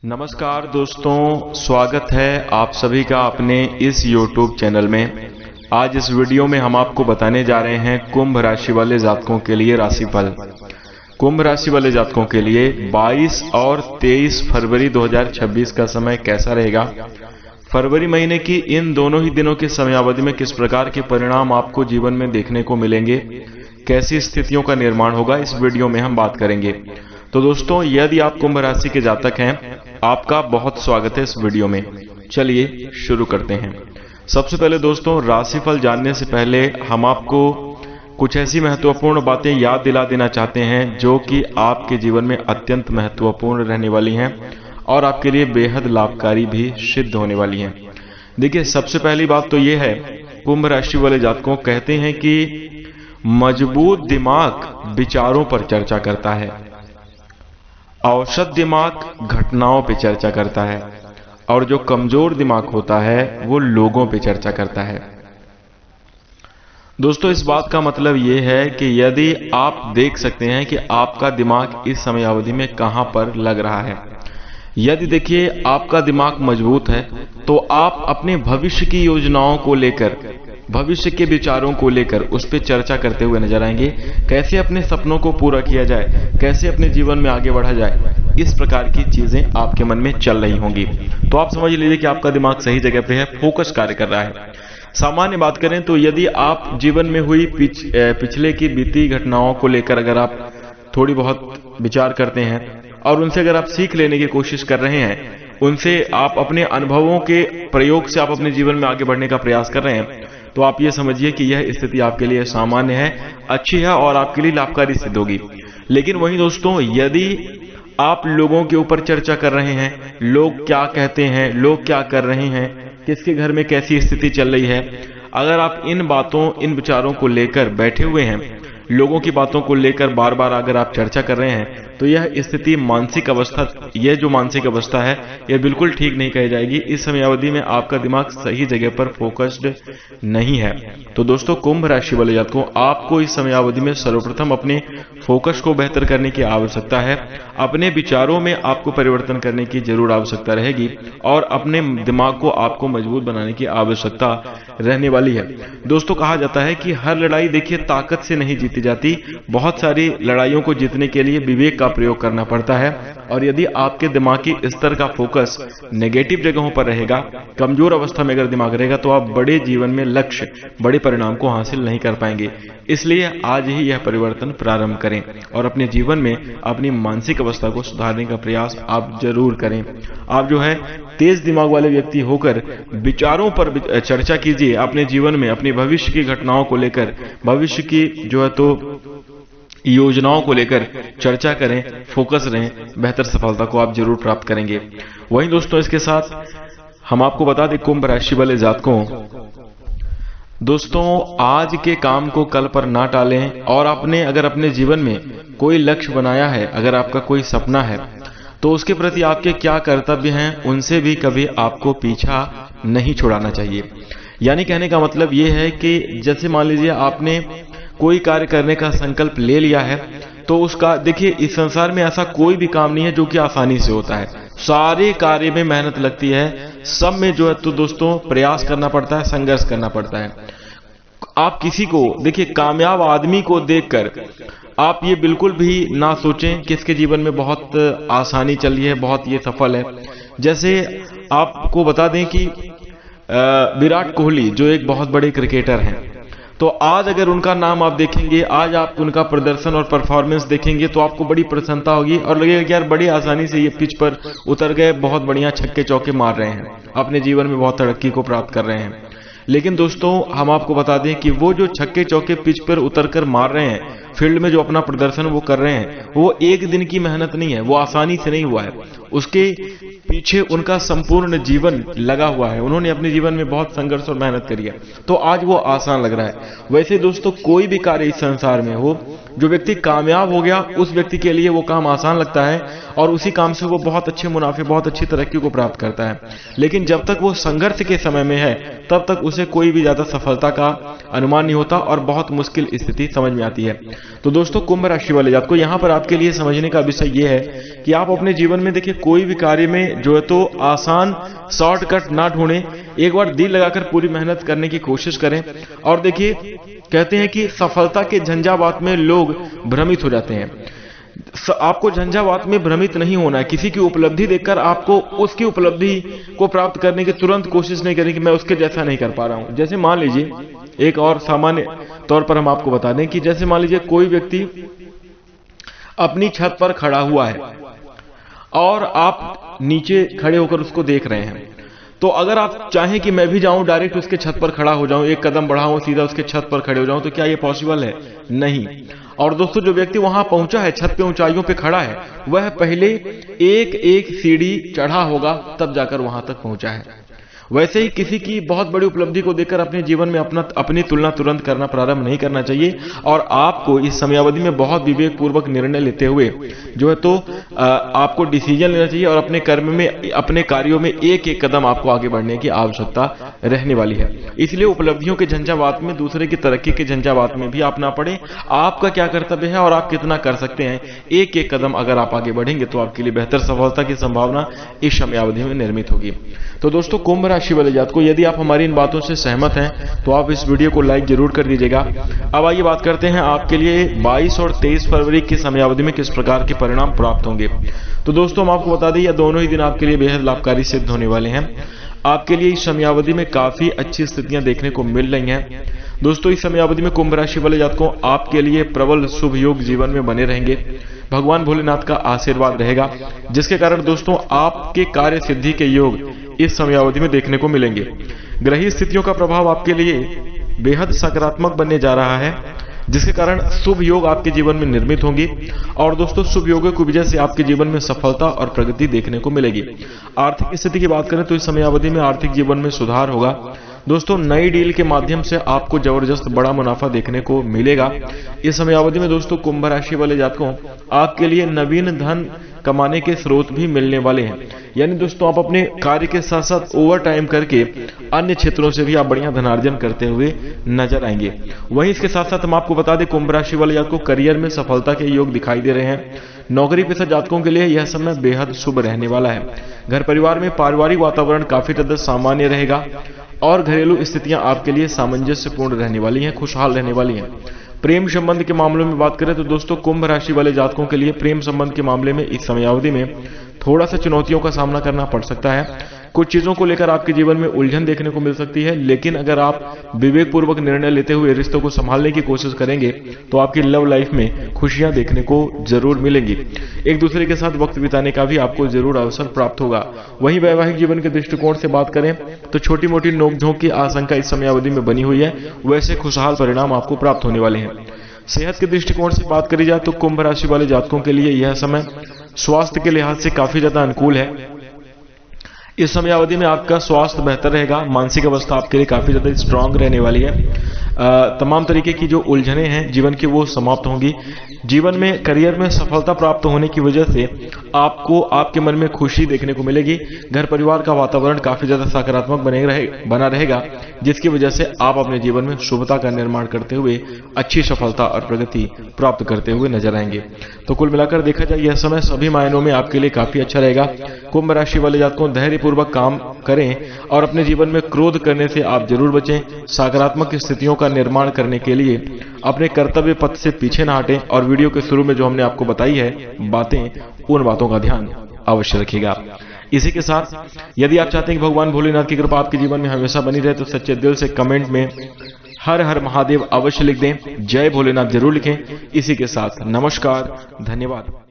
नमस्कार दोस्तों, स्वागत है आप सभी का अपने इस YouTube चैनल में। आज इस वीडियो में हम आपको बताने जा रहे हैं कुंभ राशि वाले जातकों के लिए राशिफल। कुंभ राशि वाले जातकों के लिए 22 और 23 फरवरी 2026 का समय कैसा रहेगा, फरवरी महीने की इन दोनों ही दिनों की समयावधि में किस प्रकार के परिणाम आपको जीवन में देखने को मिलेंगे, कैसी स्थितियों का निर्माण होगा, इस वीडियो में हम बात करेंगे। तो दोस्तों, यदि आप कुंभ राशि के जातक हैं, आपका बहुत स्वागत है इस वीडियो में। चलिए शुरू करते हैं। सबसे पहले दोस्तों, राशिफल जानने से पहले हम आपको कुछ ऐसी महत्वपूर्ण बातें याद दिला देना चाहते हैं जो कि आपके जीवन में अत्यंत महत्वपूर्ण रहने वाली हैं और आपके लिए बेहद लाभकारी भी सिद्ध होने वाली हैं। देखिए, सबसे पहली बात तो ये है, कुंभ राशि वाले जातकों कहते हैं कि मजबूत दिमाग विचारों पर चर्चा करता है, औसत दिमाग घटनाओं पे चर्चा करता है और जो कमजोर दिमाग होता है वो लोगों पे चर्चा करता है। दोस्तों, इस बात का मतलब ये है कि यदि आप देख सकते हैं कि आपका दिमाग इस समयावधि में कहां पर लग रहा है। यदि देखिए आपका दिमाग मजबूत है तो आप अपने भविष्य की योजनाओं को लेकर, भविष्य के विचारों को लेकर उस पर चर्चा करते हुए नजर आएंगे। कैसे अपने सपनों को पूरा किया जाए, कैसे अपने जीवन में आगे बढ़ा जाए, इस प्रकार की चीजें आपके मन में चल रही होंगी। तो आप समझ लीजिए कि आपका दिमाग सही जगह पे है, फोकस कार्य कर रहा है। सामान्य बात करें तो यदि आप जीवन में हुई पिछले की बीती घटनाओं को लेकर अगर आप थोड़ी बहुत विचार करते हैं और उनसे अगर आप सीख लेने की कोशिश कर रहे हैं, उनसे आप अपने अनुभवों के प्रयोग से आप अपने जीवन में आगे बढ़ने का प्रयास कर रहे हैं, तो आप ये समझिए कि यह स्थिति आपके लिए सामान्य है, अच्छी है और आपके लिए लाभकारी सिद्ध होगी। लेकिन वहीं दोस्तों, यदि आप लोगों के ऊपर चर्चा कर रहे हैं, लोग क्या कहते हैं, लोग क्या कर रहे हैं, किसके घर में कैसी स्थिति चल रही है, अगर आप इन बातों, इन विचारों को लेकर बैठे हुए हैं, लोगों की बातों को लेकर बार बार अगर आप चर्चा कर रहे हैं, तो यह स्थिति मानसिक अवस्था, यह जो मानसिक अवस्था है, यह बिल्कुल ठीक नहीं कही जाएगी। इस समयावधि में आपका दिमाग सही जगह पर फोकस्ड नहीं है। तो दोस्तों, कुंभ राशि वाले जातकों, आपको इस समयावधि में सर्वप्रथम अपने फोकस को बेहतर करने की आवश्यकता है। अपने विचारों में आपको परिवर्तन करने की जरूर आवश्यकता रहेगी और अपने दिमाग को आपको मजबूत बनाने की आवश्यकता रहने वाली है। दोस्तों, कहा जाता है कि हर लड़ाई देखिए ताकत से नहीं जीती जाती, बहुत सारी लड़ाइयों को जीतने के लिए विवेक का प्रयोग करना पड़ता है। और यदि आपके दिमागी स्तर का फोकस नेगेटिव जगहों पर रहेगा, कमजोर अवस्था में अगर दिमाग रहेगा, तो आप बड़े जीवन में लक्ष्य, बड़े परिणाम को हासिल नहीं कर पाएंगे। इसलिए आज ही यह परिवर्तन प्रारंभ करें और अपने जीवन में अपनी मानसिक अवस्था को सुधारने का प्रयास आप जरूर करें। आप जो है तेज दिमाग वाले व्यक्ति होकर विचारों पर चर्चा कीजिए, अपने जीवन में अपने भविष्य की घटनाओं को लेकर, भविष्य की जो है तो योजनाओं को लेकर चर्चा करें, फोकस रहें, बेहतर सफलता को आप जरूर प्राप्त करेंगे। वहीं दोस्तों, इसके साथ हम आपको बता दें, कुंभ राशि वाले जातकों, दोस्तों आज के काम को कल पर ना टालें और अगर अपने जीवन में कोई लक्ष्य बनाया है, अगर आपका कोई सपना है, तो उसके प्रति आपके क्या कर्तव्य हैं, उनसे भी कभी आपको पीछा नहीं छुड़ाना चाहिए। यानी कहने का मतलब ये है कि जैसे मान लीजिए आपने कोई कार्य करने का संकल्प ले लिया है, तो उसका देखिए, इस संसार में ऐसा कोई भी काम नहीं है जो कि आसानी से होता है। सारे कार्य में मेहनत लगती है, सब में जो है तो दोस्तों प्रयास करना पड़ता है, संघर्ष करना पड़ता है। आप किसी को देखिए, कामयाब आदमी को देखकर आप ये बिल्कुल भी ना सोचें कि इसके जीवन में बहुत आसानी चल रही है, बहुत ये सफल है। जैसे आपको बता दें कि विराट कोहली जो एक बहुत बड़े क्रिकेटर हैं, तो आज अगर उनका नाम आप देखेंगे, आज आप उनका प्रदर्शन और परफॉर्मेंस देखेंगे, तो आपको बड़ी प्रसन्नता होगी और लगेगा कि यार बड़ी आसानी से ये पिच पर उतर गए, बहुत बढ़िया छक्के चौके मार रहे हैं, अपने जीवन में बहुत तरक्की को प्राप्त कर रहे हैं। लेकिन दोस्तों, हम आपको बता दें कि वो जो छक्के चौके पिच पर उतरकर मार रहे हैं, फील्ड में जो अपना प्रदर्शन वो कर रहे हैं, वो एक दिन की मेहनत नहीं है, वो आसानी से नहीं हुआ है। उसके पीछे उनका संपूर्ण जीवन लगा हुआ है, उन्होंने अपने जीवन में बहुत संघर्ष और मेहनत करी है, तो आज वो आसान लग रहा है। वैसे दोस्तों, कोई भी कार्य इस संसार में हो, जो व्यक्ति कामयाब हो गया, उस व्यक्ति के लिए वो काम आसान लगता है और उसी काम से वो बहुत अच्छे मुनाफे, बहुत अच्छी तरक्की को प्राप्त करता है। लेकिन जब तक वो संघर्ष के समय में है, तब तक उसे कोई भी ज्यादा सफलता का अनुमान नहीं होता और बहुत मुश्किल स्थिति समझ में आती है। तो दोस्तों, कुंभ राशि वाले जातकों, यहाँ पर आपके लिए समझने का विषय ये है कि आप अपने जीवन में देखिए कोई भी कार्य में जो है तो आसान शॉर्टकट ना ढूंढें, एक बार दिल लगाकर पूरी मेहनत करने की कोशिश करें। और देखिए, कहते हैं कि सफलता के झंझावात में लोग भ्रमित हो जाते हैं। आपको झंझावात में भ्रमित नहीं होना है। किसी की उपलब्धि देखकर आपको उसकी उपलब्धि को प्राप्त करने की तुरंत कोशिश नहीं करनी कि मैं उसके जैसा नहीं कर पा रहा हूं। जैसे मान लीजिए, एक और सामान्य तौर पर हम आपको बता दें कि जैसे मान लीजिए कोई व्यक्ति अपनी छत पर खड़ा हुआ है और आप नीचे खड़े होकर उसको देख रहे हैं, तो अगर आप चाहें कि मैं भी जाऊं, डायरेक्ट उसके छत पर खड़ा हो जाऊं, एक कदम बढ़ाऊं, सीधा उसके छत पर खड़े हो जाऊं, तो क्या ये पॉसिबल है? नहीं। और दोस्तों, जो व्यक्ति वहां पहुंचा है, छत पे ऊंचाइयों पे खड़ा है, वह पहले एक एक सीढ़ी चढ़ा होगा, तब जाकर वहां तक पहुंचा है। वैसे ही किसी की बहुत बड़ी उपलब्धि को देखकर अपने जीवन में अपनी तुलना तुरंत करना प्रारंभ नहीं करना चाहिए। और आपको इस समयावधि में बहुत विवेक पूर्वक निर्णय लेते हुए जो है तो आपको डिसीजन लेना चाहिए और अपने कर्म में, अपने कार्यों में एक एक कदम आपको आगे बढ़ने की आवश्यकता रहने वाली है। इसलिए उपलब्धियों के झंझावात में, दूसरे की तरक्की के झंझावात में भी आप ना पड़े। आपका क्या कर्तव्य है और आप कितना कर सकते हैं, एक एक कदम अगर आप आगे बढ़ेंगे तो आपके लिए बेहतर सफलता की संभावना इस समयावधि में निर्मित होगी। तो दोस्तों, कुंभ राशि वाले जातकों, यदि आप हमारी इन बातों से सहमत हैं तो आप इस वीडियो को लाइक जरूर कर दीजिएगा। अब आइए बात करते हैं आपके लिए 22 और 23 फरवरी की समयावधि में किस प्रकार के परिणाम प्राप्त होंगे। तो दोस्तों, हम आपको बता दें, यह दोनों ही दिन आपके लिए बेहद लाभकारी सिद्ध होने वाले हैं। आपके लिए इस समयावधि में काफी अच्छी स्थितियां देखने को मिल रही हैं। दोस्तों, इस समयावधि में कुंभ राशि वाले जातकों, आपके लिए प्रबल शुभ योग जीवन में बने रहेंगे। भगवान भोलेनाथ का आशीर्वाद रहेगा, जिसके कारण दोस्तों आपके कार्य सिद्धि के योग इस समयावधि में देखने को मिलेंगे। ग्रही स्थितियों का प्रभाव आपके लिए बेहद सकारात्मक बनने जा रहा है, जिसके कारण शुभ योग आपके जीवन में निर्मित होंगी। और दोस्तों, शुभ योगों की वजह से आपके जीवन में सफलता और प्रगति देखने को मिलेगी। आर्थिक स्थिति की बात करें तो इस समयावधि में आर्थिक जीवन में सुधार होगा। दोस्तों, नई डील के माध्यम से आपको जबरदस्त बड़ा मुनाफा देखने को मिलेगा। इस समयावधि में दोस्तों कुंभ राशि वाले जातकों, आपके लिए नवीन धन कमाने के स्रोत भी मिलने वाले हैं। यानी दोस्तों, आप अपने कार्य के साथ साथ ओवर टाइम करके अन्य क्षेत्रों से भी आप बढ़िया धनार्जन करते हुए नजर आएंगे। वहीं इसके साथ साथ हम आपको बता दें, कुंभ राशि वाले जातकों करियर में सफलता के योग दिखाई दे रहे हैं। नौकरी पेशा जातकों के लिए यह समय बेहद शुभ रहने वाला है। घर परिवार में पारिवारिक वातावरण काफी ज्यादा सामान्य रहेगा और घरेलू स्थितियां आपके लिए सामंजस्यपूर्ण रहने वाली हैं, खुशहाल रहने वाली हैं। प्रेम संबंध के मामलों में बात करें तो दोस्तों कुंभ राशि वाले जातकों के लिए प्रेम संबंध के मामले में इस समयावधि में थोड़ा सा चुनौतियों का सामना करना पड़ सकता है। कुछ चीजों को लेकर आपके जीवन में उलझन देखने को मिल सकती है, लेकिन अगर आप विवेक पूर्वक निर्णय लेते हुए रिश्तों को संभालने की कोशिश करेंगे तो आपकी लव लाइफ में खुशियां देखने को जरूर मिलेंगी। एक दूसरे के साथ वक्त बिताने का भी आपको जरूर अवसर प्राप्त होगा। वहीं वैवाहिक जीवन के दृष्टिकोण से बात करें तो छोटी मोटी नोकझोंक की आशंका इस समयावधि में बनी हुई है, वैसे खुशहाल परिणाम आपको प्राप्त होने वाले हैं। सेहत के दृष्टिकोण से बात करी जाए तो कुंभ राशि वाले जातकों के लिए यह समय स्वास्थ्य के लिहाज से काफी ज्यादा अनुकूल है। इस समयावधि में आपका स्वास्थ्य बेहतर रहेगा, मानसिक अवस्था आपके लिए काफी ज्यादा स्ट्रांग रहने वाली है। तमाम तरीके की जो उलझनें हैं जीवन की वो समाप्त होंगी। जीवन में, करियर में सफलता प्राप्त होने की वजह से आपको आपके मन में खुशी देखने को मिलेगी। घर परिवार का वातावरण काफी ज्यादा सकारात्मक बना रहेगा, जिसकी वजह से आप अपने जीवन में शुभता का निर्माण करते हुए अच्छी सफलता और प्रगति प्राप्त करते हुए नजर आएंगे। तो कुल मिलाकर देखा जाए यह समय सभी मायनों में आपके लिए काफी अच्छा रहेगा। कुंभ राशि वाले जातकों, धैर्यपूर्वक काम करें और अपने जीवन में क्रोध करने से आप जरूर बचें। सकारात्मक स्थितियों का निर्माण करने के लिए अपने कर्तव्य पथ से पीछे न हटें और वीडियो के शुरू में जो हमने आपको बताई है बातें, उन बातों का ध्यान अवश्य रखिएगा। इसी के साथ यदि आप चाहते हैं कि भगवान भोलेनाथ की कृपा आपके जीवन में हमेशा बनी रहे तो सच्चे दिल से कमेंट में हर हर महादेव अवश्य लिख दें, जय भोलेनाथ जरूर लिखें। इसी के साथ नमस्कार, धन्यवाद।